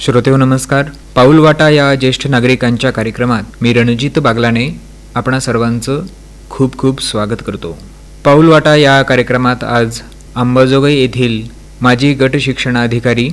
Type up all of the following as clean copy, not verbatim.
श्रोतेहो नमस्कार. पाऊलवाटा या ज्येष्ठ नागरिकांच्या कार्यक्रमात मी रणजित बागलाने आपणा सर्वांचं खूप खूप स्वागत करतो. पाऊलवाटा या कार्यक्रमात आज अंबाजोगाई येथील माजी गट शिक्षणाधिकारी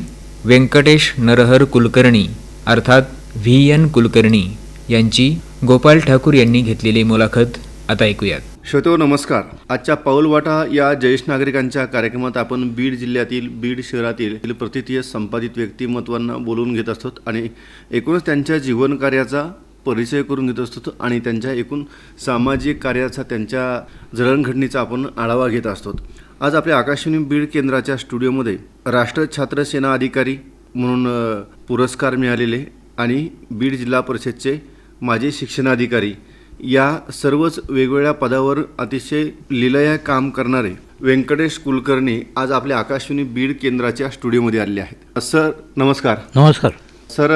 व्यंकटेश नरहर कुलकर्णी अर्थात VN कुलकर्णी यांची गोपाल ठाकूर यांनी घेतलेली मुलाखत आता ऐकूयात. श्रोतेहो नमस्कार. आजच्या पाऊलवाटा या ज्येष्ठ नागरिकांच्या कार्यक्रमात आपण बीड जिल्ह्यातील बीड शहरातील प्रतिथीय संपादित व्यक्तिमत्वांना बोलवून घेत असतो आणि एकूणच त्यांच्या जीवनकार्याचा परिचय करून घेत असतो आणि त्यांच्या एकूण सामाजिक कार्याचा त्यांच्या जडणघडणीचा आपण आढावा घेत असतो. आज आपल्या आकाशवाणी बीड केंद्राच्या स्टुडिओमध्ये राष्ट्र छात्र सेना अधिकारी म्हणून पुरस्कार मिळालेले आणि बीड जिल्हा परिषदचे माजी शिक्षणाधिकारी या सर्वच वेगवेगळ्या पदावर अतिशय लीलाया काम करणारे व्यंकटेश कुलकर्णी आज आपल्या आकाशवाणी बीड केंद्राच्या स्टुडिओमध्ये आलेले आहेत. सर नमस्कार. नमस्कार. सर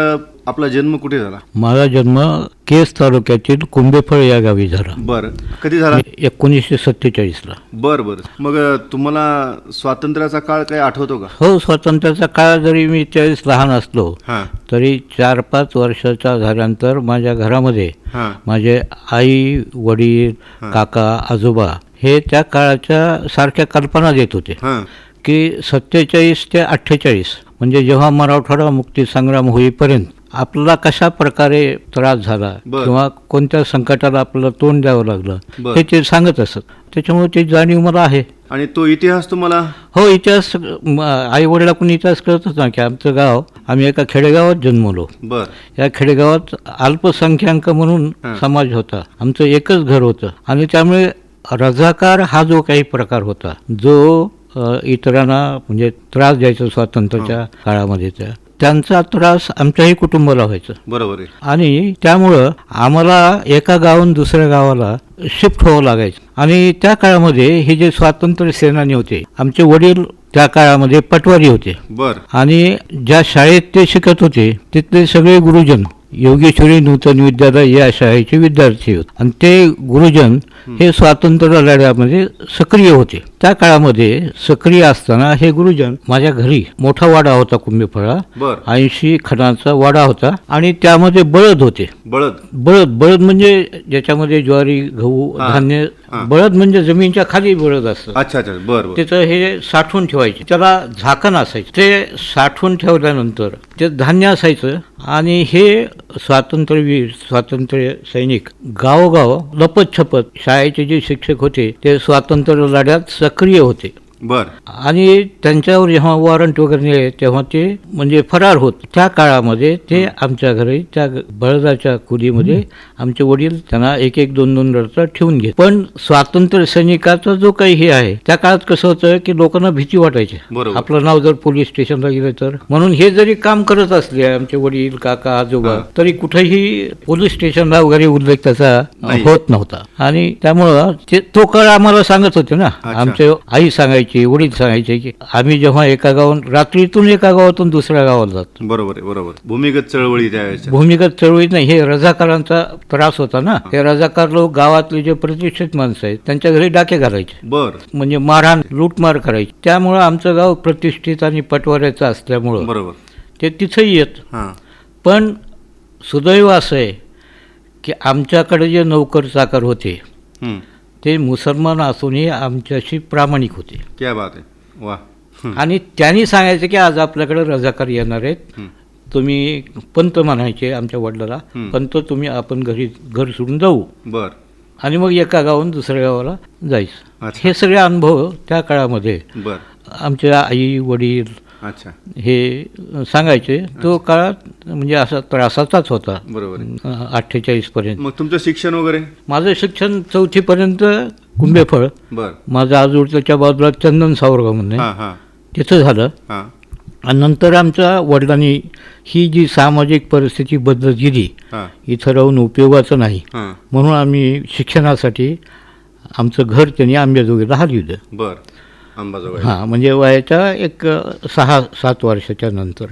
आपला जन्म कुठे झाला? माझा जन्म केस तालुक्यातील कुंभेफळ या गावी झाला. बरं. कधी झाला? 1947ला. बरं बरं. मग तुम्हाला स्वातंत्र्याचा काळ काही आठवतो का? हो, स्वातंत्र्याचा काळ जरी मी त्यावेळेस लहान असलो हां तरी 4-5 वर्षाचा झाल्यानंतर माझ्या घरामध्ये हां माझे आई वडील काका आजोबा हे त्या काळाच्या सारख्या कल्पना देत होते हां की 47 ते 48 म्हणजे जेव्हा मराठवाडा मुक्ती संग्राम होईपर्यंत आपल्याला कशा प्रकारे त्रास झाला किंवा कोणत्या संकटाला आपल्याला तोंड द्यावं लागलं हे ते सांगत असत. त्याच्यामुळे ते जाणीव मला आहे. आणि तो इतिहास तुम्हाला? हो, इतिहास आई वडिलांकडून इतिहास कळतच ना की आमचं गाव, आम्ही एका खेडेगावात जन्मलो. बरं. या खेडेगावात अल्पसंख्याक म्हणून समाज होता. आमचं एकच घर होतं आणि त्यामुळे रजाकार हा जो काही प्रकार होता जो इतरांना म्हणजे त्रास द्यायचा स्वातंत्र्याच्या काळामध्ये त्यांचा त्रास आमच्याही कुटुंबाला व्हायचा. बरोबर आहे. आणि त्यामुळं आम्हाला एका गावाहून दुसऱ्या गावाला शिफ्ट व्हावं लागायचं. आणि त्या काळामध्ये हे जे स्वातंत्र्य सेनानी होते, आमचे वडील त्या काळामध्ये पटवारी होते. बरं. आणि ज्या शाळेत ते शिकत होते तिथले सगळे गुरुजन योगेश्वरी नूतन विद्यालय या शाळेचे विद्यार्थी होते आणि ते गुरुजन हे स्वातंत्र्य लढ्यामध्ये सक्रिय होते. त्या काळामध्ये सक्रिय असताना हे गुरुजन माझ्या घरी मोठा वाडा होता कुंभेफळा, 80 खणाचा वाडा होता आणि त्यामध्ये बळद होते. बळद म्हणजे ज्याच्यामध्ये ज्वारी गहू धान्य, बळद म्हणजे जमिनीच्या खाली बळद असतं. अच्छा अच्छा. बरं. त्याचं हे साठवून ठेवायचे, त्याला झाकण असायचं. ते साठवून ठेवल्यानंतर ते धान्य असायचं आणि हे स्वातंत्र्यवीर स्वातंत्र्य सैनिक गावोगाव लपत छपत शाळेचे जे शिक्षक होते ते स्वातंत्र्य लढ्यात सक्रिय होते. बरं. आणि त्यांच्यावर जेव्हा वॉरंट वगैरे निघाले तेव्हा ते म्हणजे फरार होत. त्या काळामध्ये ते आमच्या घरी त्या बळदाच्या कुलीमध्ये आमचे वडील त्यांना 1-2 रडता ठेवून घेत. पण स्वातंत्र्य सैनिकाचा जो काही हे आहे त्या काळात कसं होतं की लोकांना भीती वाटायची आपलं नाव जर पोलीस स्टेशनला गेलं तर. म्हणून हे जरी काम करत असले आमचे वडील काका आजोबा तरी कुठेही पोलीस स्टेशनला वगैरे उल्लेख त्याचा होत नव्हता. आणि त्यामुळं तो काळ आम्हाला सांगत होते ना. आमचे आई सांगायची, वडील सांगायचे की आम्ही जेव्हा एका गावातून रात्रीतून एका गावातून दुसऱ्या गावाला जातो. बरोबर आहे. बरोबर. भूमिगत चळवळी त्यावेळेस. भूमिगत चळवळी नाही, हे रजाकारांचा त्रास होता ना. हे रजाकार लोक गावातले जे प्रतिष्ठित माणसं आहेत त्यांच्या घरी डाके घालायचे. बरं. म्हणजे मारहाण लूटमार करायची. त्यामुळं आमचं गाव प्रतिष्ठित आणि पटवाऱ्याचं असल्यामुळं बरोबर ते तिथंही येत. पण सुदैव असं आहे की आमच्याकडे जे नोकर चाकर होते ते मुसलमान असूनही आमच्याशी प्रामाणिक होते. क्या बात आहे. वा. आणि त्यांनी सांगायचं की आज आपल्याकडे रजाकार येणार आहेत, तुम्ही पंत म्हणायचे आमच्या वडिलाला, पंत तुम्ही आपण घर सोडून जाऊ. बर. आणि मग एका गावाहून दुसऱ्या गावाला जायचं. हे सगळे अनुभव त्या काळामध्ये आमच्या आई वडील हे सांगायचे. तो काळात म्हणजे असा त्रासाचाच होता. बरोबर. 48 पर्यंत. मग तुमचं शिक्षण वगैरे? माझं शिक्षण 4थी पर्यंत कुंभेफळ. माझं आजूरच्या बाजूला चंदन सावरगाव म्हणून तिथं झालं. आणि नंतर आमच्या वडिलांनी ही जी सामाजिक परिस्थिती बदलत गेली, इथं राहून उपयोगाचं नाही म्हणून आम्ही शिक्षणासाठी आमचं घर त्यांनी आंबेजोगाईला हलविलं. बरं. म्हणजे वयाच्या 6-7 वर्षाच्या नंतर.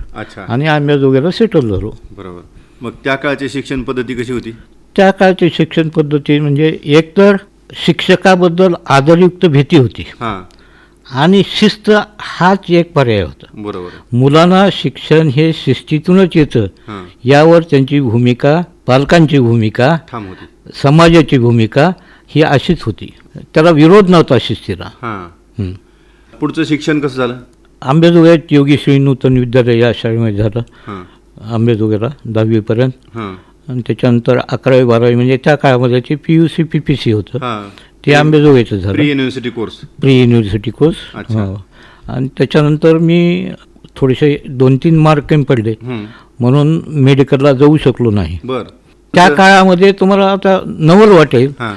आणि आंबेजोगाईला सेटल झालो. बरोबर. मग त्या काळची शिक्षण पद्धती कशी होती? त्या काळची शिक्षण पद्धती म्हणजे एकतर शिक्षकाबद्दल आदरयुक्त भीती होती आणि शिस्त हाच एक पर्याय होता. बरोबर. मुलांना शिक्षण हे शिस्तीतूनच येतं, हां. यावर त्यांची भूमिका, पालकांची भूमिका, ठाम होती. समाजाची भूमिका ही अशीच होती. त्याला विरोध नव्हता शिस्तीला. हां. हं. पुढचं शिक्षण कसं झालं? आंबेजोगाईत योगेश्वरी नूतन विद्यालय या शाळेमध्ये झालं. हां. आंबेजोगाईला 10वीपर्यंत. हां. आणि त्याच्यानंतर 11वी 12वी म्हणजे त्या काळामध्ये ते PUC PPC होतं, हां. ते आंबेजोगाईचं प्री झालं, university course. Pre university course. अच्छा. हो. आणि त्याच्यानंतर मी थोडेसे 2-3 मार्क कमी पडले हं. म्हणून मेडिकलला जाऊ शकलो नाही. बर. त्या काळामध्ये तुम्हाला आता नवल वाटेल हां.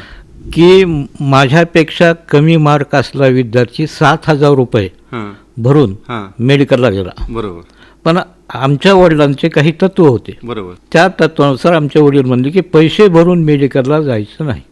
की माझ्यापेक्षा कमी मार्क असला विद्यार्थी 7,000 रुपये हां. भरून हां. मेडिकलला गेला. बरोबर. पण आमच्या वडिलांचे काही तत्व होते. बरोबर. त्या तत्वानुसार आमचे वडील म्हणले की पैसे भरून मेडिकलला जायचं नाही.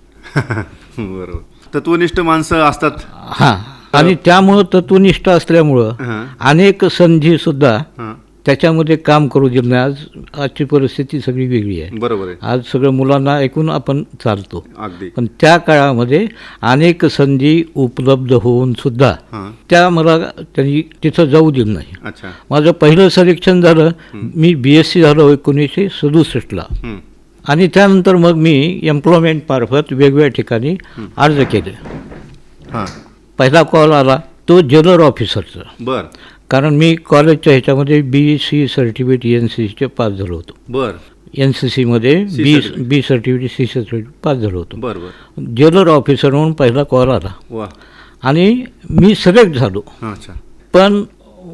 बरोबर. तत्वनिष्ठ माणसं असतात. हां. आणि त्यामुळं तत्वनिष्ठ असल्यामुळं हां. अनेक संधीसुद्धा हां. त्याच्यामध्ये काम करू दिलं नाही. आजची परिस्थिती सगळी वेगळी आहे. बरोबर आहे. आज सगळं मुलांना ऐकून आपण चालतो. अगदी. पण त्या काळामध्ये अनेक संधी उपलब्ध होऊन सुद्धा हां. त्या मला त्यांनी तिथं जाऊ दिलं नाही. अच्छा. माझं पहिलं सिलेक्शन झालं, मी BSc झालो 1967ला. हं. आणि त्यानंतर मग मी एम्प्लॉयमेंट मार्फत वेगवेगळ्या ठिकाणी अर्ज केले. हां. पहिला कॉल आला तो जेलर ऑफिसरचा, बर. कारण मी कॉलेजच्या ह्याच्यामध्ये BC सर्टिफिकेट NCCचे पास झालो होतो. बर. NCCमध्ये C B certificate. Certificate C certificate pass झालो होतो. बर. बर. जेलर ऑफिसर म्हणून पहिला कॉल आला वा. आणि मी सिलेक्ट झालो. हां. अच्छा. पण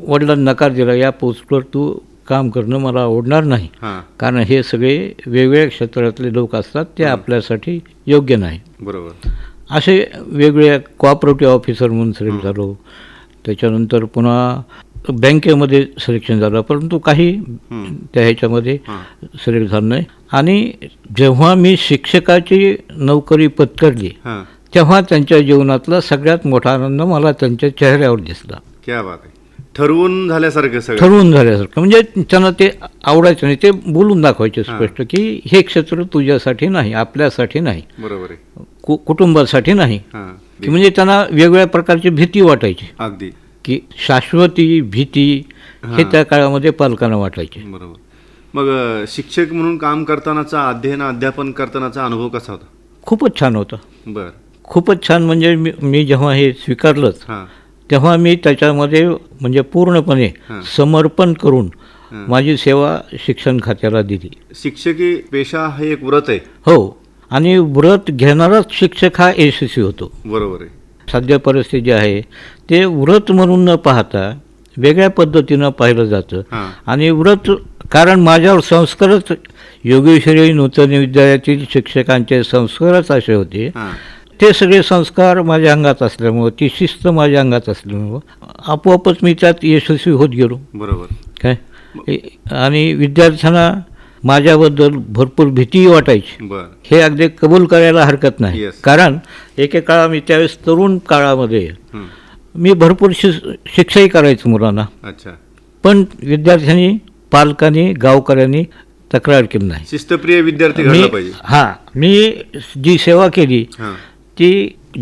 वडिलांनी नकार दिला, या पोस्टवर तू काम करणं मला आवडणार नाही, हां. कारण हे सगळे वेगवेगळ्या क्षेत्रातले लोक असतात, ते आपल्यासाठी योग्य नाही. बरोबर. असे वेगवेगळ्या कोऑपरेटिव्ह ऑफिसर म्हणून सिलेक्ट झालो. त्याच्यानंतर पुन्हा बँकेमध्ये सिलेक्शन झालं, परंतु काही त्या ह्याच्यामध्ये सिलेक्ट झालं नाही. आणि जेव्हा मी शिक्षकाची नोकरी पत्करली हां. तेव्हा त्यांच्या जीवनातला सगळ्यात मोठा आनंद मला त्यांच्या चेहऱ्यावर दिसला. क्या बात आहे. ठरवून झाल्यासारखं सगळं. ठरवून झाल्यासारखं, म्हणजे त्यांना ते आवडायचं नाही, ते बोलून दाखवायचे स्पष्ट की हे क्षेत्र तुझ्यासाठी नाही, आपल्यासाठी नाही, बरोबर आहे. कुटुंबासाठी नाही. हां. की म्हणजे त्यांना वेगवेगळ्या प्रकारची भीती वाटायची, अगदी. की शाश्वती भीती हे त्या काळामध्ये पालकांना वाटायचे. बरोबर. मग शिक्षक म्हणून काम करतानाचा अध्यापन करतानाचा अनुभव कसा होता? खूपच छान होतं. बर. खूपच छान. म्हणजे मी जेव्हा हे स्वीकारलंच हां. तेव्हा मी त्याच्यामध्ये म्हणजे पूर्णपणे समर्पण करून माझी सेवा शिक्षण खात्याला दिली. शिक्षकी पेशा हे एक व्रत आहे. हो. आणि व्रत घेणाराच शिक्षक हा यशस्वी होतो. बरोबर आहे. सध्या परिस्थिती जी आहे ते व्रत म्हणून न पाहता वेगळ्या पद्धतीनं पाहिलं जातं. हां. आणि व्रत, कारण माझ्यावर संस्कारच, योगेश्वरी नूतन विद्यालयातील शिक्षकांचे संस्कारच असे होते, हां. ते सगळे संस्कार माझ्या अंगात असल्यामुळं, ती शिस्त माझ्या अंगात असल्यामुळं आपोआपच मी त्यात यशस्वी होत गेलो. बरोबर. काय आणि विद्यार्थ्यांना माझ्याबद्दल भरपूर भीतीही वाटायची, बर. हे अगदी कबूल करायला हरकत नाही. Yes. कारण एकेकाळा मी त्यावेळेस तरुण काळामध्ये हं. मी भरपूर शिक्षाही करायचो मुलांना, अच्छा. पण विद्यार्थ्यांनी, पालकांनी, गावकऱ्यांनी तक्रार केली नाही. शिस्तप्रिय विद्यार्थी घडला पाहिजे. मी जी सेवा केली हां. ती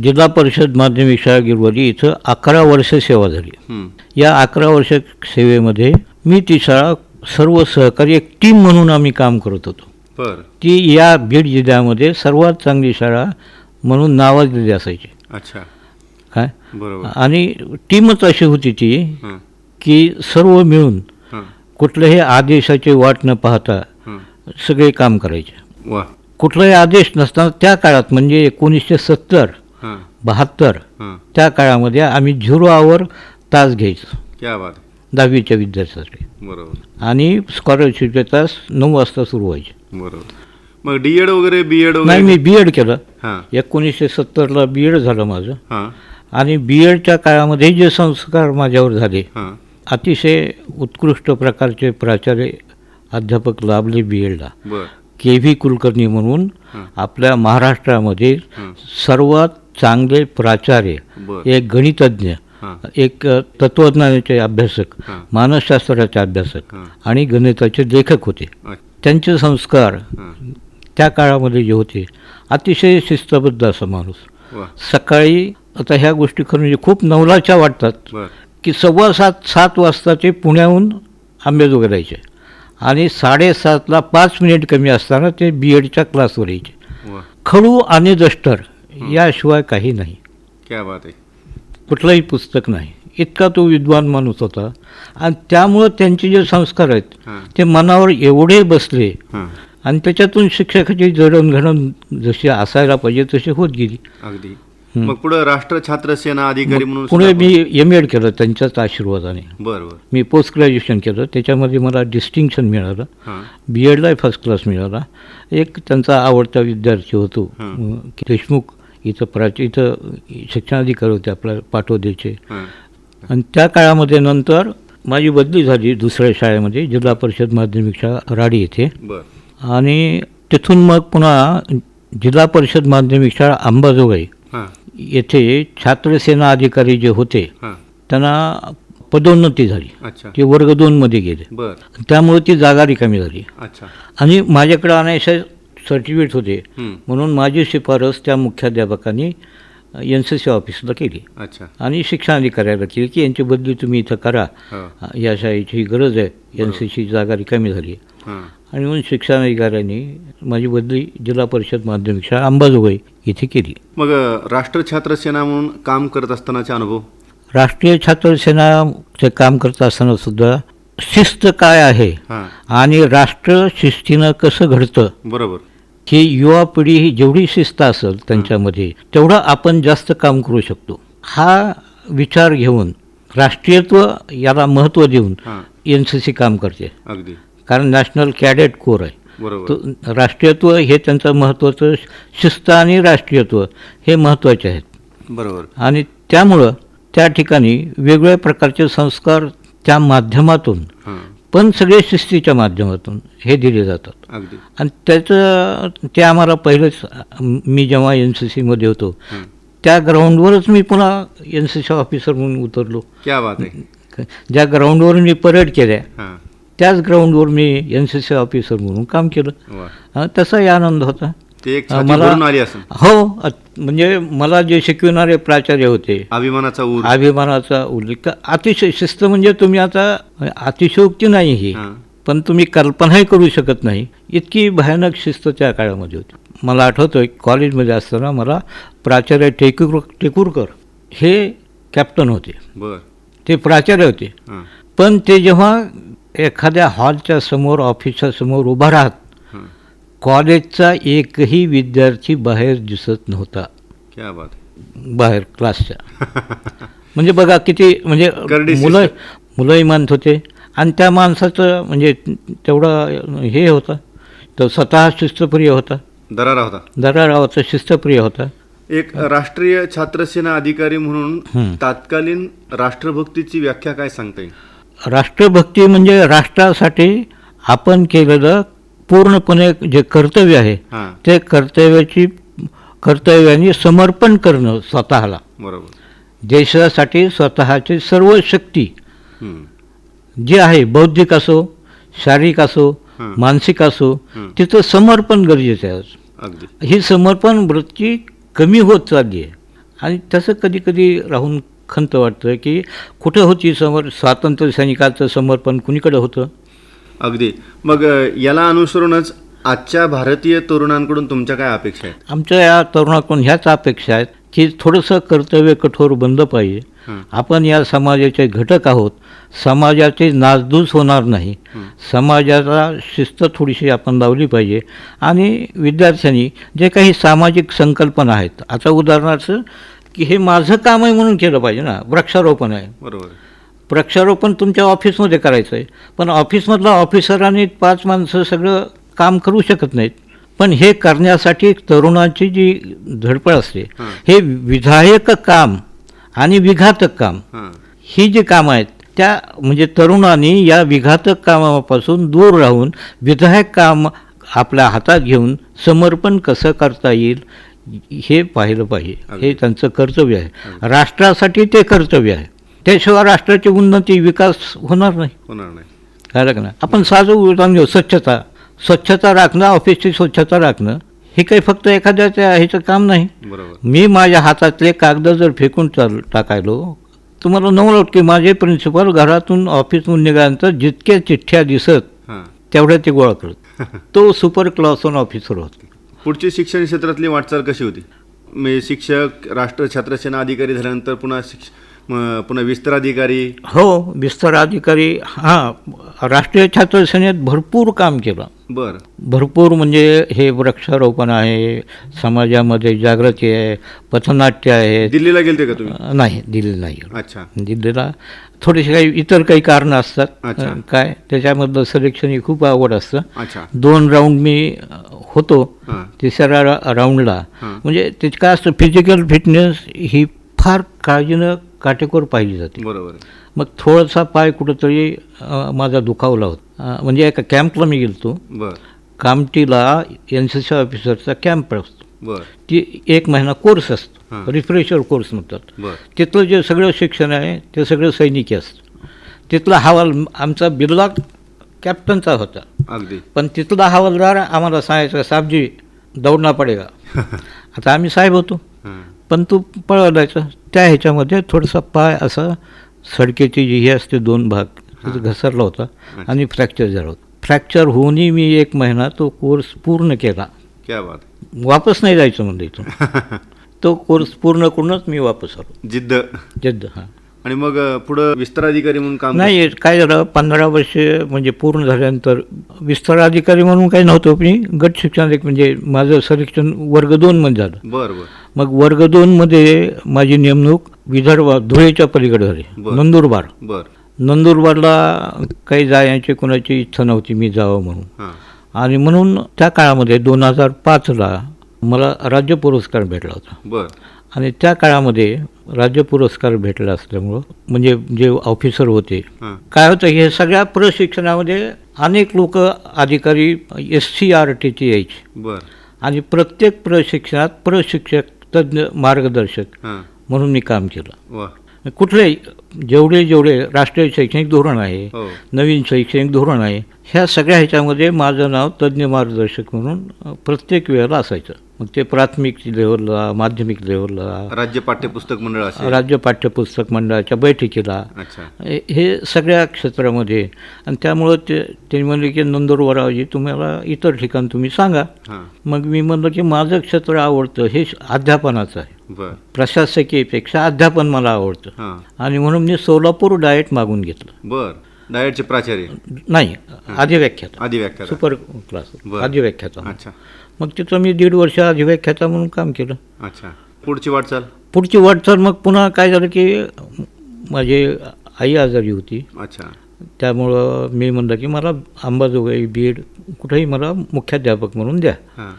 जिल्हा परिषद माध्यमिक शाळा गिरवली इथं 11 वर्ष सेवा झाली. हं. या 11 वर्ष सेवेमध्ये मी ती शाळा सर्व सहकारी एक टीम म्हणून आम्ही काम करत होतो. बर. ती या बीड जिल्ह्यामध्ये सर्वात चांगली शाळा म्हणून नावाजलेली असायची. अच्छा. काय बरोबर. आणि टीमच अशी होती ती हं. की सर्व मिळून हं. कुठल्याही आदेशाची वाट न पाहता हं. सगळे काम करायचे. वा. कुठलाही आदेश नसताना त्या काळात म्हणजे 1970 हां. 72 हां. त्या काळामध्ये आम्ही 0 आवर तास घ्यायचो क्या बात. 10वीच्या विद्यार्थ्यांसाठी. बरोबर. आणि स्कॉलरशिपचे तास 9 वाजता सुरू व्हायचे. बरोबर. मग डीएड वगैरे बीएड नाही, वगैरे? मी BEd केलं. हां. 1970ला BEd झालं माझं. हां. आणि BEdच्या काळामध्ये जे संस्कार माझ्यावर झाले, हां. अतिशय उत्कृष्ट प्रकारचे प्राचार्य अध्यापक लाभले BEdला. बर. KV कुलकर्णी म्हणून हां. आपल्या महाराष्ट्रामध्ये हां. सर्वात चांगले प्राचार्य, बर. एक गणितज्ञ, हां. एक तत्त्वज्ञानाचे अभ्यासक, हां. मानसशास्त्राचे अभ्यासक हां. आणि गणिताचे लेखक होते. अच्छा. त्यांचे संस्कार हां. त्या काळामध्ये जे होते, अतिशय शिस्तबद्ध असा माणूस. वा. सकाळी आता ह्या गोष्टी खरं म्हणजे खूप नवलाच्या वाटतात बर की 6:15-7 वाजता ते पुण्याहून अंबेजोगाई यायचे आणि 7:30ला 5 मिनिट कमी असताना ते BEdच्या क्लासवर यायचे. वा खडू आणि दस्तर याशिवाय काही नाही, क्या बात आहे. कुठलंही पुस्तक नाही. इतका तो विद्वान माणूस होता आणि त्यामुळं त्यांचे जे संस्कार आहेत हां ते मनावर एवढे बसले हां आणि त्याच्यातून शिक्षकाची जडणघडण जशी असायला पाहिजे तशी होत गेली. अगदी. मग पुढे राष्ट्र छात्र सेना अधिकारी म्हणून पुढे सुद्धा मी MAd केलं त्यांच्याच आशीर्वादाने. आपण- बर बर मी पोस्ट ग्रॅज्युएशन केलं, त्याच्यामध्ये मला डिस्टिंक्शन मिळालं. हां BEdलाही फर्स्ट क्लास मिळाला. एक त्यांचा आवडता विद्यार्थी होतो देशमुख, इथं शिक्षणाधिकारी होते आपल्या पाटोद्याचे. हां आणि त्या काळामध्ये नंतर माझी बदली झाली दुसऱ्या शाळेमध्ये, जिल्हा परिषद माध्यमिक शाळा राडी येथे. बर आणि तिथून मग पुन्हा जिल्हा परिषद माध्यमिक शाळा अंबाजोगाई हां येथे छात्रसेना अधिकारी जे होते हां त्यांना पदोन्नती झाली, अच्छा ते वर्ग 2मध्ये गेले. बर त्यामुळे ती जागा रिकामी झाली अच्छा आणि माझ्याकडे अनायसे सर्टिफिकेट होते हं, म्हणून माझी शिफारस त्या मुख्याध्यापकांनी NCC ऑफिसला केली अच्छा आणि शिक्षणाधिकाऱ्याला केली की यांची बदली तुम्ही इथं करा, हो या शाळेची गरज आहे, NCC जागा रिकामी झाली. हां आणि म्हणून शिक्षणाधिकाऱ्यांनी माझी बदली जिल्हा परिषद माध्यमिक शाळा अंबाजोगाई इथे केली. मग राष्ट्र छात्र सेना म्हणून काम करत असतानाचा अनुभव. राष्ट्रीय छात्र सेनाचे काम करत असताना सुद्धा शिस्त काय आहे हां आणि राष्ट्र शिस्तीनं कसं घडतं, बरोबर ही युवा पिढी ही जेवढी शिस्त असेल त्यांच्यामध्ये तेवढं आपण जास्त काम करू शकतो. हा विचार घेऊन राष्ट्रीयत्व याला महत्त्व देऊन हां NCC काम करते, अगदी कारण नॅशनल कॅडेट कोर आहे. बरोबर तो राष्ट्रीयत्व हे त्यांचं महत्त्वाचं, शिस्त आणि राष्ट्रीयत्व हे महत्त्वाचे आहेत. बरोबर आणि त्यामुळं त्या ठिकाणी वेगवेगळ्या प्रकारचे संस्कार त्या माध्यमातून, हां पण सगळे शिस्तीच्या माध्यमातून हे दिले जातात. अगदी आणि त्याचं ते आम्हाला पहिलंच, मी जेव्हा NCCमध्ये होतो हं, त्या ग्राउंडवरच मी पुन्हा NCC ऑफिसर म्हणून उतरलो. क्या बात आहे. ज्या ग्राउंडवर मी परेड केल्या हां त्याच ग्राउंडवर मी NCC ऑफिसर म्हणून काम केलं. वा तसाही आनंद होता. ते एक छाती मला- भरून आली असेल. हो, म्हणजे मला जे शिकविणारे प्राचार्य होते, अभिमानाचा ऊर. अभिमानाचा उल्लेख, अतिशय शिस्त म्हणजे तुम्ही आता अतिशयोक्ती नाही ही, हां पण तुम्ही कल्पनाही करू शकत नाही इतकी भयानक शिस्त त्या काळामध्ये होती. मला आठवतंय कॉलेजमध्ये असताना मला प्राचार्य टेकूरकर हे कॅप्टन होते, बर ते प्राचार्य होते. हां पण ते जेव्हा एखाद्या हॉलच्या समोर, ऑफिसच्या समोर उभा राहत, हां कॉलेजचा एकही विद्यार्थी बाहेर दिसत नव्हता, क्या बात आहे. बाहेर क्लासच्या. म्हणजे बघा किती, म्हणजे करडी शिस्त. मुलंही मानत होते आणि त्या माणसाचं म्हणजे तेवढं हे होतं, तो स्वतः शिस्तप्रिय होता, दरारा होता. दरारावाचा शिस्तप्रिय होता. एक राष्ट्रीय छात्र सेना अधिकारी म्हणून तात्कालीन राष्ट्रभक्तीची व्याख्या काय सांगता येईल. राष्ट्रभक्ती म्हणजे राष्ट्रासाठी आपण केलेलं पूर्णपणे जे कर्तव्य आहे हां ते कर्तव्याने समर्पण करणं स्वतःला, बरोबर. देशासाठी स्वतःची सर्व शक्ती हं, जी आहे, बौद्धिक असो, शारीरिक असो, हं. मानसिक असो, हं. तिथं समर्पण गरजेचं आहे. अगदी ही समर्पण वृत्ती कमी होत चालली आहे आणि तसं कधी कधी राहून खंत वाटतं की कुठं होती स्वातंत्र्य सैनिकाचं समर्पण, कुणीकडं होतं. अगदी. मग याला अनुसरूनच आजच्या भारतीय तरुणांकडून तुमच्या काय अपेक्षा आहेत. आमच्या या तरुणाकडून ह्याच अपेक्षा आहेत की थोडंसं कर्तव्य कठोर बनलं पाहिजे. हं, आपण या समाजाचे घटक आहोत, समाजाचे नासधूस होणार नाही, हं. समाजाला शिस्त थोडीशी आपण लावली पाहिजे. आणि विद्यार्थ्यांनी जे काही सामाजिक संकल्पना आहेत, आता उदाहरणार्थ की हे माझं काम आहे म्हणून केलं पाहिजे ना. वृक्षारोपण आहे, बरोबर. वृक्षारोपण तुमच्या ऑफिसमध्ये करायचं आहे, पण ऑफिसमधला ऑफिसर आणि 5 माणसं सगळं काम करू शकत नाहीत. पण हे करण्यासाठी तरुणाची जी धडपड असते, हां. हे विधायक काम आणि विघातक काम, हां ही जी कामं आहेत त्या म्हणजे तरुणांनी या विघातक कामापासून दूर राहून विधायक काम आपल्या हातात घेऊन समर्पण कसं करता येईल हे पाहिलं पाहिजे. हे त्यांचं कर्तव्य आहे, राष्ट्रासाठी ते कर्तव्य आहे. त्याशिवाय राष्ट्राची उन्नती, विकास होणार नाही. होणार नाही. कळलं का नाही. आपण साधं उदाहरण घेऊ, स्वच्छता राखणं, ऑफिसची स्वच्छता राखणं हे काही फक्त एखाद्याच्या ह्याचं काम नाही. बरोबर. मी माझ्या हातातले कागद जर फेकून टाकायलो, तुम्हाला नवलं की माझे प्रिन्सिपल घरातून ऑफिसहून निघाल्यानंतर जितक्या चिठ्ठ्या दिसत हां. तेवढ्या ते गोळा करत. तो सुपर क्लास वन ऑफिसर होता. पुढची शिक्षण क्षेत्रातली वाटचाल कशी होती? मी शिक्षक, राष्ट्र छात्रसेना अधिकारी झाल्यानंतर पुन्हा विस्तार अधिकारी. हो, विस्तार अधिकारी. हां, राष्ट्रीय छात्र सेनेत भरपूर काम केलं. बरं. भरपूर म्हणजे हे वृक्षारोपण आहे, समाजामध्ये जागृती आहे, पथनाट्य आहे. दिल्लीला गेलते का तुम्ही? नाही, दिल्ली नाही. अच्छा. दिल्लीला थोडेसे काही इतर काही कारणं असतात. अच्छा. काय त्याच्यामधलं सिलेक्शन ही खूप आवड असतं. अच्छा. 2 राऊंड मी होतो. हां. तिसऱ्या राऊंडला हां. म्हणजे त्याची काय असतं, फिजिकल फिटनेस ही फार काळजीनं काटेकोर पाहिली जाते. बरोबर आहे. मग थोडासा पाय कुठंतरी माझा दुखावला होता. म्हणजे एका कॅम्पला मी गेलतो. बरं. कामठीला NCC ऑफिसरचा कॅम्प असतो. बरं. ती 1 महिना कोर्स असतो. हां. रिफ्रेशर कोर्स म्हणतात. बरं. तिथलं जे सगळं शिक्षण आहे ते सगळं सैनिकी असतं. तिथला हवाल आमचा बिर्ला कॅप्टनचा होता. अगदी. पण तिथला हवालदार आम्हाला सांगायचा, साहेबजी दौडना पडेगा. आता आम्ही साहेब होतो, हां. पण तू पळवायचं. त्या ह्याच्यामध्ये थोडासा पाय असा सडकेची जी ही असते 2 भाग तिथं घसरला होता आणि फ्रॅक्चर झाला होता. फ्रॅक्चर होऊनही मी 1 महिना तो कोर्स पूर्ण केला. क्या बात. वापस नाही जायचं म्हणलं इथून. तो कोर्स पूर्ण करूनच मी वापस आलो. जिद्द. हां. आणि मग पुढं विस्तार अधिकारी म्हणून काम. नाही, काय झालं, 15 वर्षे म्हणजे पूर्ण झाल्यानंतर विस्तार अधिकारी म्हणून काही नव्हतं. मी गट शिक्षण म्हणजे माझं सिलेक्शन वर्ग 2 मध्ये झालं. बरं. बरं. मग वर्ग 2 मध्ये माझी नेमणूक विदर्भ धुळेच्या पलीकडे झाली. बरं. नंदुरबार. बरं. नंदुरबारला काही जायची कोणाची इच्छा नव्हती मी जावं म्हणून. हां. आणि म्हणून त्या काळामध्ये 2005ला मला राज्य पुरस्कार भेटला होता. बरं. आणि त्या काळामध्ये राज्य पुरस्कार भेटला असल्यामुळं म्हणजे जे ऑफिसर होते, हां. काय होतं, हे सगळ्या प्रशिक्षणामध्ये अनेक लोक अधिकारी SCRTची यायची. बरं. आणि प्रत्येक प्रशिक्षणात प्रशिक्षक, तज्ज्ञ, मार्गदर्शक हां. म्हणून मी काम केलं. वा. कुठलेही जेवढे राष्ट्रीय शैक्षणिक धोरण आहे, हो. नवीन शैक्षणिक धोरण आहे, ह्या सगळ्या ह्याच्यामध्ये माझं नाव तज्ज्ञ मार्गदर्शक म्हणून प्रत्येक वेळेला असायचं. मग ते प्राथमिक लेव्हलला, माध्यमिक लेव्हलला, राज्य पाठ्यपुस्तक मंडळ असेल. राज्य पाठ्यपुस्तक मंडळाच्या बैठकीला, अच्छा. हे सगळ्या क्षेत्रामध्ये. आणि त्यामुळं ते म्हणले की नंदुरबाराजी तुम्हाला इतर ठिकाण तुम्ही सांगा. हां. मग मी म्हणलं की माझं क्षेत्र आवडतं हे अध्यापनाचं आहे. बरं. प्रशासकीयपेक्षा अध्यापन मला आवडतं. हां. आणि म्हणून मी सोलापूर डाएट मागून घेतलं. बरं. डाएटचे प्राचार्य. नाही, अधिव्याख्याता, अधिव्याख्याता. सुपर क्लास बरं. अधिव्याख्याता. अच्छा. मग तिथं मी 1.5 वर्ष अधिव्याख्याता म्हणून काम केलं. अच्छा. पुढची वाटचाल. पुढची वाटचाल मग पुन्हा काय झालं की माझी आई आजारी होती. अच्छा. त्यामुळं मी म्हणलं की मला अंबाजोगाई, बीड कुठेही मला मुख्याध्यापक म्हणून द्या. हां.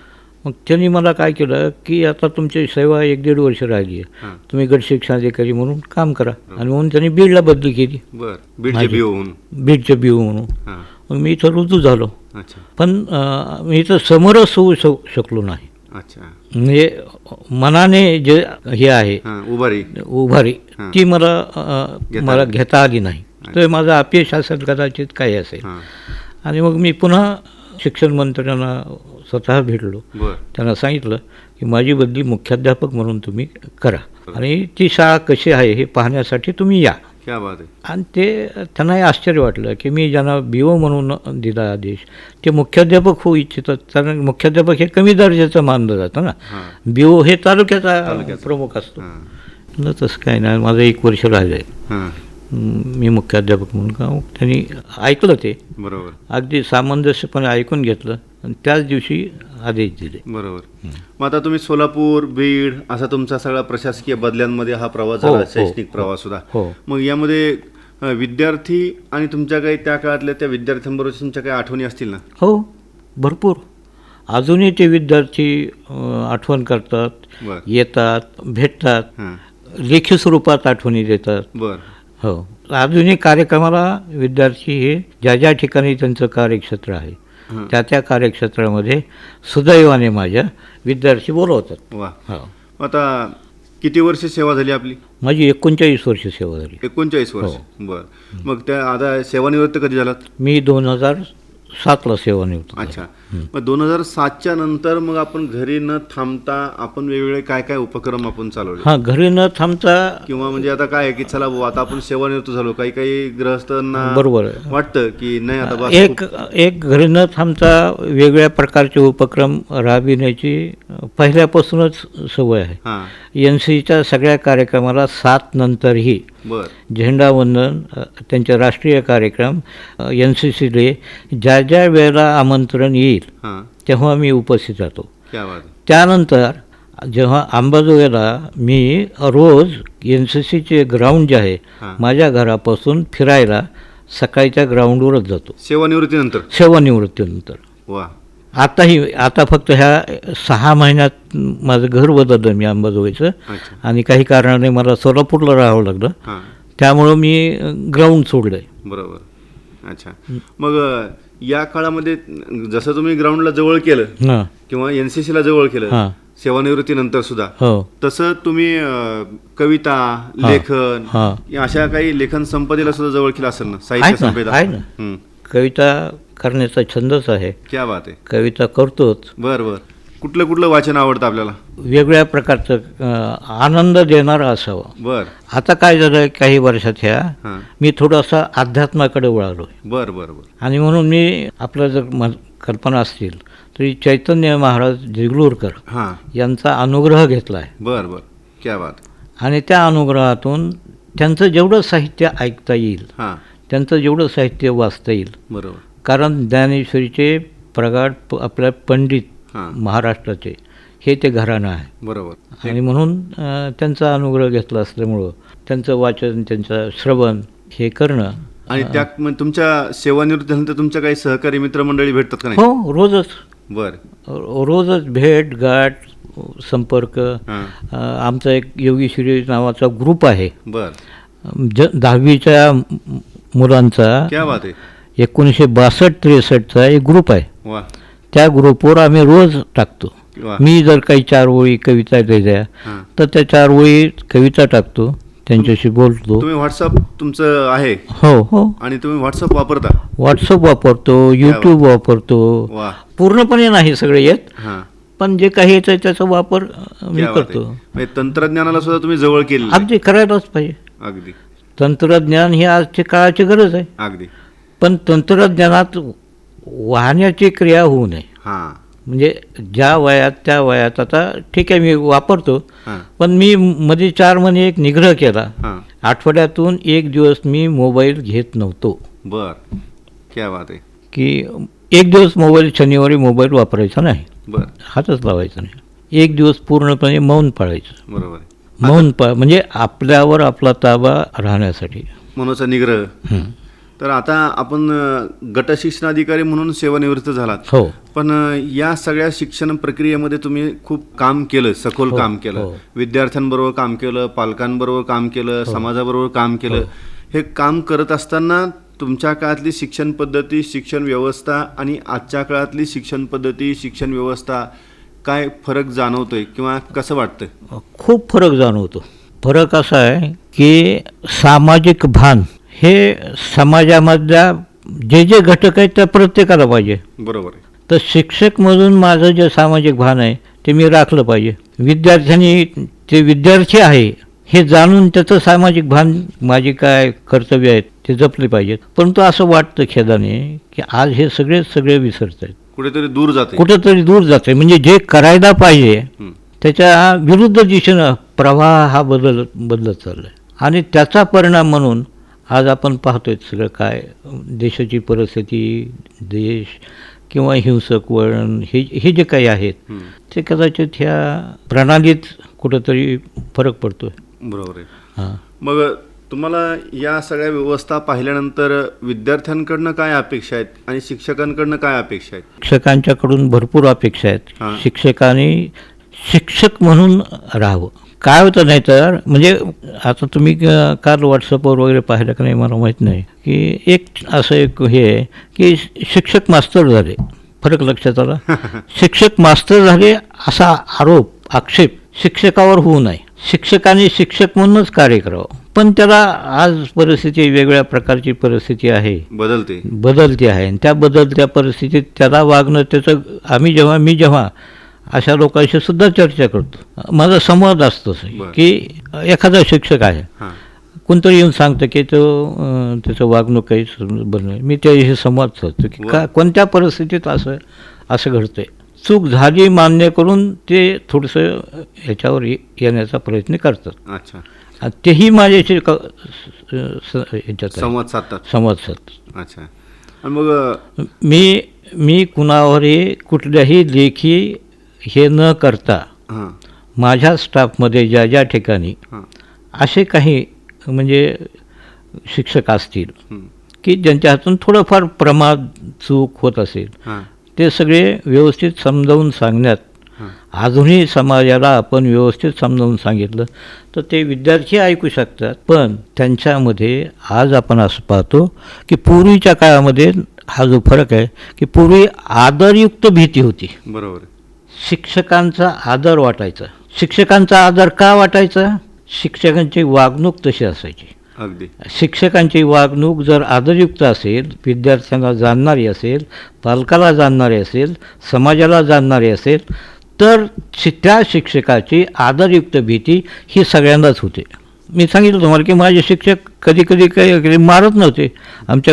मग त्यांनी मला काय केलं की आता तुमची सेवा 1-1.5 वर्ष राहिली आहे, हां. तुम्ही गट शिक्षणाधिकारी म्हणून काम करा. आणि म्हणून त्यांनी बीडला बदली केली, बरं. बीडचे BO होऊन. बीडच्या BO म्हणून. हां. मग मी इथं रुजू झालो. अच्छा. पण मी इथं समरस होऊ शकलो नाही. अच्छा. म्हणजे मनाने जे हे आहे हां. उभारी. उभारी, हां. ती मला घेता आली नाही. तर माझं अपयश असेल कदाचित काही असेल. हां. आणि मग मी पुन्हा शिक्षण मंत्र्यांना स्वतः भेटलो. बरं. त्यांना सांगितलं की माझी बदली मुख्याध्यापक म्हणून तुम्ही करा आणि ती शाळा कशी आहे हे पाहण्यासाठी तुम्ही या. क्या बात आहे. आणि ते त्यांनाही आश्चर्य वाटलं की मी ज्यांना BO म्हणून दिला आदेश ते मुख्याध्यापक होऊ इच्छितात. कारण मुख्याध्यापक हे कमी दर्जाचं मानलं जातं ना. हां. BO हे तालुक्याचा प्रमुख असतो. हां. म्हणलं तसं काय नाही, माझं 1 वर्ष राहिलं आहे, हां. मी मुख्याध्यापक म्हणून का. त्यांनी ऐकलं, ते बरोबर. अगदी सामंजस्यपणे ऐकून घेतलं आणि त्याच दिवशी आदेश दिले. बरोबर. मग आता तुम्ही सोलापूर, बीड असा तुमचा सगळा प्रशासकीय बदल्यांमध्ये हा प्रवास हो, झाला, हो, शैक्षणिक प्रवास सुद्धा. हो. मग यामध्ये विद्यार्थी आणि तुमच्या काही त्या काळातल्या त्या विद्यार्थ्यांबरोबर तुमच्या काही आठवणी असतील ना? हो, भरपूर. अजूनही ते विद्यार्थी आठवण करतात, बरं. येतात, भेटतात, हां. लेखी स्वरूपात आठवणी देतात. बरं. हो, अजूनही कार्यक्रमाला विद्यार्थी हे ज्या ठिकाणी त्यांचं कार्यक्षेत्र आहे हां. त्या कार्यक्षेत्रामध्ये सुदैवाने माझ्या विद्यार्थी बोलवतात. वा. हो, आता किती वर्ष सेवा झाली आपली? माझी 39 वर्ष सेवा झाली. 39 वर्ष. बरं. मग त्या आता सेवानिवृत्त कधी झालात? मी 2000 7ला सेवानिवृत्त झालो. अच्छा. मग 2007च्या नंतर मग आपण घरी न थांबता आपण वेगवेगळे काय काय उपक्रम आपण चालवले, हां, घरी न थांबता. किंवा म्हणजे आता काय आहे की चला बुवा आता आपण सेवानिवृत्त झालो, काही काही गृहस्थांना बरोबर आहे. वाटतं की नाही आता बस एक घरी न थांबता वेगळ्या प्रकारचे उपक्रम राबविण्याची पहिल्यापासूनच सवय आहे. हां. NCCच्या सगळ्या कार्यक्रमाला 7 नंतरही बर झेंडावंदन, त्यांचे राष्ट्रीय कार्यक्रम, NCC डे, ज्या ज्या वेळेला आमंत्रण येईल हां. तेव्हा मी उपस्थित राहतो. क्या बात आहे. त्यानंतर जेव्हा अंबाजोगाईला मी रोज NCCचे ग्राउंड जे आहे हां. माझ्या घरापासून फिरायला सकाळच्या ग्राउंडवरच जातो सेवानिवृत्तीनंतर. सेवानिवृत्तीनंतर. वा. आता फक्त ह्या 6 महिन्यात माझं घर बदललं मी अंबाजोगाईचं, अच्छा. आणि काही कारणाने मला सोलापूरला राहावं लागलं, हां. त्यामुळं मी ग्राउंड सोडलं आहे. बरोबर. अच्छा. मग या काळामध्ये जसं तुम्ही ग्राउंडला जवळ केलं हां किंवा NCCला जवळ केलं हां सेवानिवृत्तीनंतर सुद्धा, हो तसं तुम्ही कविता, लेखन हां. या अशा काही लेखन संपदेला सुद्धा जवळ केलं असेल ना, आहे साहित्य ना, संपदा. आहे ना. हं. कविता करण्याचा छंदच आहे, क्या बात आहे. कविता करतोच. बर बर. कुठलं वाचन आवडतं आपल्याला? वेगळ्या प्रकारचं आनंद देणारा असावं. बर आता काय झालं काही वर्षात ह्या हां. मी थोडासा अध्यात्माकडे वळालो आहे, बर बर बर. आणि म्हणून मी आपलं जर कल्पना असतील तरी चैतन्य महाराज देगलूरकर हां. यांचा अनुग्रह घेतला आहे, बर बर. क्या बात. आणि त्या अनुग्रहातून त्यांचं जेवढं साहित्य ऐकता येईल, हां. त्यांचं जेवढं साहित्य वाचता येईल, बरोबर. कारण ज्ञानेश्वरीचे प्रगाढ आपल्या पंडित हां. महाराष्ट्राचे हे ते घराणं आहे, बरोबर. आणि म्हणून त्यांचा अनुग्रह घेतला असल्यामुळं त्यांचं वाचन, त्यांचं श्रवण हे करणं. आणि त्या मग तुमच्या सेवानिवृत्तीनंतर तुमच्या काही सहकारी मित्रमंडळी भेटतात का नाही? हो, रोजच बर. भेट गाठ संपर्क. हां. आमचा एक योगीश्वरी नावाचा ग्रुप आहे, बर. 10वीच्या मुलांचा, क्या बात आहे. 1962-63चा एक ग्रुप आहे. वा त्या ग्रुपवर आम्ही रोज टाकतो. वा. मी जर काही 4 ओळी कविता लिहिल्या हां. तर त्या 4 ओळी कविता टाकतो, त्यांच्याशी बोलतो. तुम्ही व्हॉट्सअप तुमचं आहे हो हो, आणि तुम्ही व्हॉट्सअप वापरता? व्हॉट्सअप वापरतो, यूट्यूब वापरतो. वा. पूर्णपणे नाही सगळे येत, हां. पण जे काही येतं त्याचा वापर मी क्या बात आहे. करतो. म्हणजे तंत्रज्ञानाला सुद्धा तुम्ही जवळ केलं. अगदी करायलाच पाहिजे. अगदी तंत्रज्ञान ही आजच्या काळाची गरज आहे, अगदी. पण तंत्रज्ञानात वाहण्याची क्रिया होऊ नये. हां. म्हणजे ज्या वयात त्या वयात, आता ठीक आहे मी वापरतो, हां. पण मी मध्ये 4 महिने एक निग्रह केला. हां. आठवड्यातून 1 दिवस मी मोबाईल घेत नव्हतो, बर. क्या बात आहे. की 1 दिवस मोबाईल, शनिवारी मोबाईल वापरायचा नाही, बर. हातच लावायचा नाही. 1 दिवस पूर्णपणे मौन पाळायचं. बरोबर आहे. मौन म्हणजे आपल्यावर आपला ताबा राहण्यासाठी. मनोचा निग्रह. हं. तर आता आपण गट शिक्षणाधिकारी म्हणून सेवानिवृत्त झालात, हो पण या सगळ्या शिक्षण प्रक्रियेमध्ये तुम्ही खूप काम केलं, सखोल हो, काम केलं. हो. विद्यार्थ्यांबरोबर काम केलं, पालकांबरोबर काम केलं, समाजाबरोबर काम केलं. हे काम करत असताना तुमच्या काळातली शिक्षण पद्धती, शिक्षण व्यवस्था आणि आजच्या काळातली शिक्षण पद्धती, शिक्षण व्यवस्था काय फरक जाणवतोय किंवा कसं वाटतं? खूप फरक जाणवतो. फरक असा आहे की सामाजिक भान हे समाजामधल्या जे जे घटक आहेत त्या प्रत्येकाला पाहिजे. बरोबर आहे. तर शिक्षक म्हणून माझं जे सामाजिक भान आहे ते मी राखलं पाहिजे. विद्यार्थ्यांनी ते विद्यार्थी आहे हे जाणून त्याचं सामाजिक भान, माझी काय कर्तव्य आहेत ते जपले पाहिजेत. परंतु असं वाटतं खेदाने की आज हे सगळे विसरत आहेत, कुठेतरी दूर जाते. कुठंतरी दूर जाते. म्हणजे जे करायला पाहिजे हं. त्याच्या विरुद्ध दिशेनं प्रवाह हा बदलत चालला आहे, आणि त्याचा परिणाम म्हणून आज आपण पाहतोय सगळं काय देशाची परिस्थिती, देश किंवा हिंसक वळण हे जे काही आहेत हं. ते कदाचित ह्या प्रणालीत कुठंतरी फरक पडतोय. बरोबर आहे. हां. मग तुम्हाला या सगळ्या व्यवस्था पाहिल्यानंतर विद्यार्थ्यांकडनं काय अपेक्षा आहेत आणि शिक्षकांकडनं काय अपेक्षा आहेत? शिक्षकांच्याकडून भरपूर अपेक्षा आहेत. हां. शिक्षकांनी शिक्षक म्हणून राहावं. काय होतं नाही तर, म्हणजे आता तुम्ही काल व्हॉट्सअपवर वगैरे पाहिलं का नाही मला माहीत नाही, की एक असं एक हे आहे की शिक्षक मास्तर झाले. फरक लक्षात आला? शिक्षक मास्तर झाले असा आरोप, आक्षेप शिक्षकावर होऊ नये. शिक्षकांनी शिक्षक म्हणूनच कार्य करावं. पण त्याला आज परिस्थिती वेगळ्या प्रकारची परिस्थिती आहे, बदलते आहे. आणि त्या बदलत्या परिस्थितीत त्याला वागणं त्याचं मी जेव्हा अशा लोकांशी सुद्धा चर्चा करतो. माझा संवाद असतो की एखादा शिक्षक आहे, कोणतरी येऊन सांगतं की त्याचं वागणूक काही बनलं, मी त्याशी संवाद साधतो की कोणत्या परिस्थितीत असं घडतंय. चूक झाली मान्य करून ते थोडंसं ह्याच्यावर येण्याचा प्रयत्न करतात. अच्छा. तेही माझ्याशी ह्याच्यात संवाद साधतात. अच्छा. आणि मग मी कुणावरही कुठल्याही लेखी हे न करता माझ्या स्टाफमध्ये ज्या ठिकाणी असे काही म्हणजे शिक्षक असतील की ज्यांच्या हातून थोडंफार प्रमाद चूक होत असेल, ते सगळे व्यवस्थित समजावून सांगण्यात, अजूनही समाजाला आपण व्यवस्थित समजावून सांगितलं तर ते विद्यार्थी ऐकू शकतात. पण त्यांच्यामध्ये आज आपण असं पाहतो की पूर्वीच्या काळामध्ये हा जो फरक आहे की पूर्वी आदरयुक्त भीती होती. बरोबर. शिक्षकांचा आदर वाटायचा. शिक्षकांचा आदर का वाटायचा? शिक्षकांची वागणूक तशी असायची. अगदी. शिक्षकांची वागणूक जर आदरयुक्त असेल, विद्यार्थ्यांना जाणणारी असेल, पालकाला जाणणारी असेल, समाजाला जाणणारी असेल, तर त्या शिक्षकाची आदरयुक्त भीती ही सगळ्यांनाच होते. मी सांगितलं तुम्हाला की माझे शिक्षक कधी काही मारत नव्हते.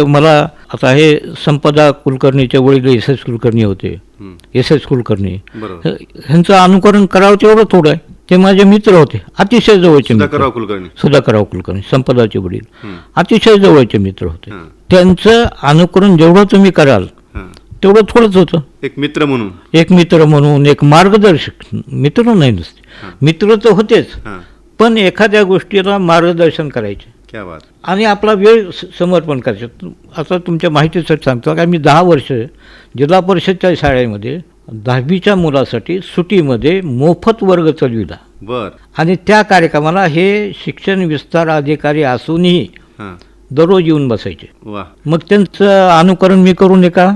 मला आता हे संपदा कुलकर्णीचे वडील एस कुलकर्णी होते, एस कुलकर्णी, ह्यांचं अनुकरण करावं तेवढं थोडं आहे. ते माझे मित्र होते, अतिशय जवळचे मित्र. सुधाकरराव कुलकर्णी संपदाचे वडील अतिशय जवळचे मित्र होते. त्यांचं अनुकरण जेवढं तुम्ही कराल तेवढं थोडंच होतं. एक मित्र म्हणून एक मार्गदर्शक. मित्र नाही नुसते, मित्र तर होतेच, पण एखाद्या गोष्टीला मार्गदर्शन करायचे आणि आपला वेळ समर्पण करायचं. आता तुमच्या माहितीसाठी सांगतो का, मी 10 वर्ष जिल्हा परिषदच्या शाळेमध्ये 10वीच्या मुलासाठी सुटीमध्ये मोफत वर्ग चालविला. आणि त्या कार्यक्रमाला हे शिक्षण विस्तार अधिकारी असूनही दररोज येऊन बसायचे. मग त्यांचं अनुकरण मी करू नये का?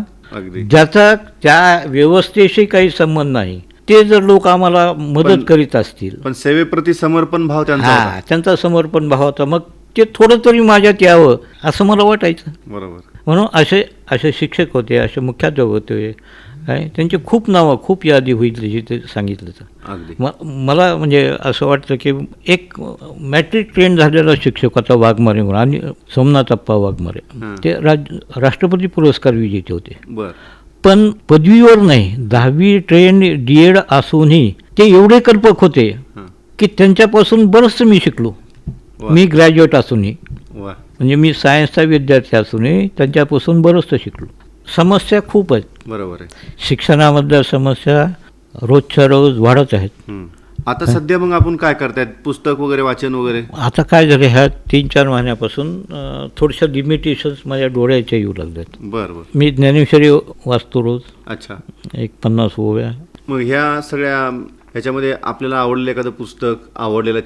ज्याचा त्या व्यवस्थेशी काही संबंध नाही, ते जर लोक आम्हाला मदत करीत असतील, पण सेवेप्रती समर्पण भाव त्यांचा समर्पण भाव होता, मग ते थोडं तरी माझ्यात यावं असं मला वाटायचं. बरोबर. म्हणून असे शिक्षक होते, असे मुख्याध्यापक होते, त्यांची खूप नावं, खूप यादी होईल जी ते सांगितलं तर. मला म्हणजे असं वाटतं की एक मॅट्रिक ट्रेन झालेला शिक्षक होता वाघमारे म्हणून, आणि सोमनाथप्पा वाघमारे, ते राष्ट्रपती पुरस्कार विजेते होते. पण पदवीवर नाही, 10वी ट्रेन DED असूनही ते एवढे कल्पक होते की त्यांच्यापासून बरंचसं मी शिकलो. मी ग्रॅज्युएट असूनही, म्हणजे मी सायन्सचा विद्यार्थी असूनही त्यांच्यापासून बरंचसं शिकलो. समस्या खूप आहेत. बरोबर आहे. शिक्षणामधल्या समस्या रोजच्या रोज वाढत आहेत. आता सध्या मग आपण काय करतायत? पुस्तक वगैरे वाचन वगैरे? आता काय झालं, ह्या 3-4 महिन्यापासून थोड्याशा लिमिटेशन्स माझ्या डोळ्याच्या येऊ लागल्यात. बरं. मी ज्ञानेश्वरी वाचतो रोज. अच्छा. एक 50 ओव्या. मग ह्या सगळ्या ह्याच्यामध्ये आपल्याला आवडलेलं एखादं पुस्तक, आवडलेला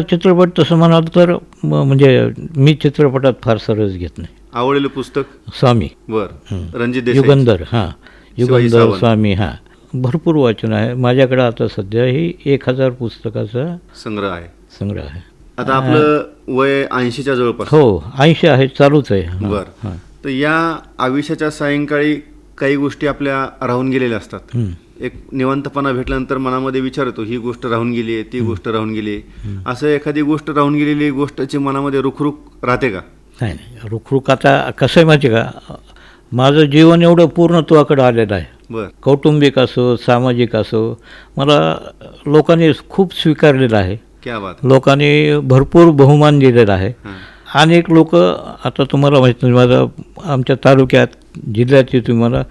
चित्रपट तसं म्हणाल तर म्हणजे मी चित्रपटात फारसा रस घेत नाही. आवडलेलं पुस्तक? स्वामी. रणजित देसाई. युगंधर स्वामी. भरपूर वाचन आहे माझ्याकडे. आता सध्या ही 1000 पुस्तकाचा संग्रह आहे. आता आपलं वय 80च्या जवळपास? हो, 80 आहे, चालूच आहे. तर या आयुष्याच्या सायंकाळी काही गोष्टी आपल्या राहून गेलेल्या असतात. एक निवांतपणा भेटल्यानंतर मनामध्ये विचार येतो, ही गोष्ट राहून गेली आहे, ती गोष्ट राहून गेली आहे. असं एखादी गोष्ट राहून गेलेली गोष्टची मनामध्ये रुखरुख राहते का? नाही, रुखरुख आता कसं आहे माहिती का, माझं जीवन एवढं पूर्णत्वाकडे आलेलं आहे. कौटुंबिक असो, सामाजिक असो, मला लोकांनी खूप स्वीकारलेलं आहे. लोकांनी भरपूर बहुमान दिलेला आहे. अनेक लोक, आता तुम्हाला माहिती नाही, माझा आमच्या तालुक्यात, जिल्ह्यात तुम्हाला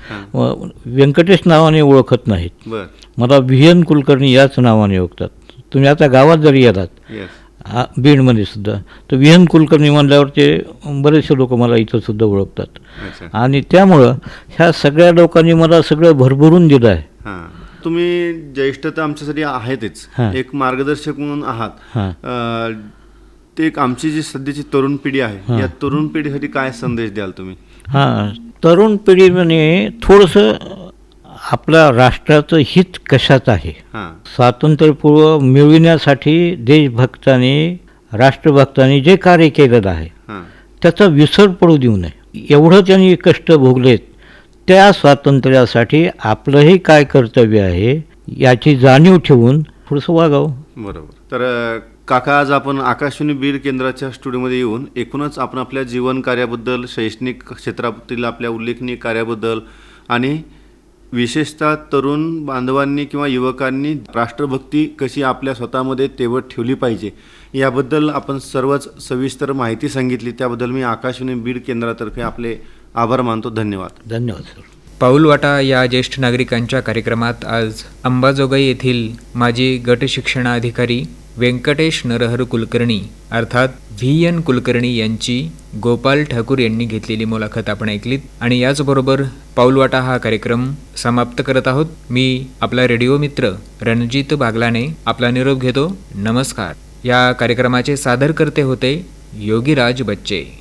व्यंकटेश नावाने ओळखत नाहीत, मला VN कुलकर्णी याच नावाने ओळखतात. तुम्ही आता गावात जरी येतात बीडमध्ये सुद्धा, तर VN कुलकर्णी म्हणल्यावर ते बरेचसे लोक मला इथं सुद्धा ओळखतात. आणि त्यामुळं ह्या सगळ्या लोकांनी मला सगळं भरभरून दिलं आहे. तुम्ही ज्येष्ठ तर आमच्यासाठी आहेतच, एक मार्गदर्शक म्हणून आहात. ते एक आमची जी सध्याची तरुण पिढी आहे, या तरुण पिढीसाठी काय संदेश द्याल तुम्ही? तरुण पिढीने थोडंसं आपल्या राष्ट्राचं हित कशात आहे, स्वातंत्र्यपूर्व मिळविण्यासाठी देशभक्तांनी राष्ट्रभक्तांनी जे कार्य केलेलं आहे हां त्याचा विसर पडू देऊ नये. एवढं त्यांनी कष्ट भोगलेत, त्या स्वातंत्र्यासाठी आपलंही काय कर्तव्य आहे याची जाणीव ठेवून पुढचं वागावं. बरोबर. तर काका, आज आपण आकाशवाणी बीड केंद्राच्या स्टुडिओमध्ये येऊन एकूणच आपण आपल्या जीवन कार्याबद्दल, शैक्षणिक क्षेत्रातील आपल्या उल्लेखनीय कार्याबद्दल आणि विशेषतः तरुण बांधवांनी किंवा युवकांनी राष्ट्रभक्ती कशी आपल्या स्वतःमध्ये तेवत ठेवली पाहिजे याबद्दल आपण सर्वच सविस्तर माहिती सांगितली. त्याबद्दल मी आकाशवाणी बीड केंद्रातर्फे आपले आभार मानतो. धन्यवाद. धन्यवाद सर. पाऊलवाटा या ज्येष्ठ नागरिकांच्या कार्यक्रमात आज अंबाजोगाई येथील माजी गट शिक्षणाधिकारी व्यंकटेश नरहर कुलकर्णी अर्थात VN कुलकर्णी यांची गोपाल ठाकूर यांनी घेतलेली मुलाखत आपण ऐकलीत. आणि याचबरोबर पाऊलवाटा हा कार्यक्रम समाप्त करत आहोत. मी आपला रेडिओ मित्र रणजित बागलाने आपला निरोप घेतो. नमस्कार. या कार्यक्रमाचे सादरकर्ते होते योगीराज बच्चे.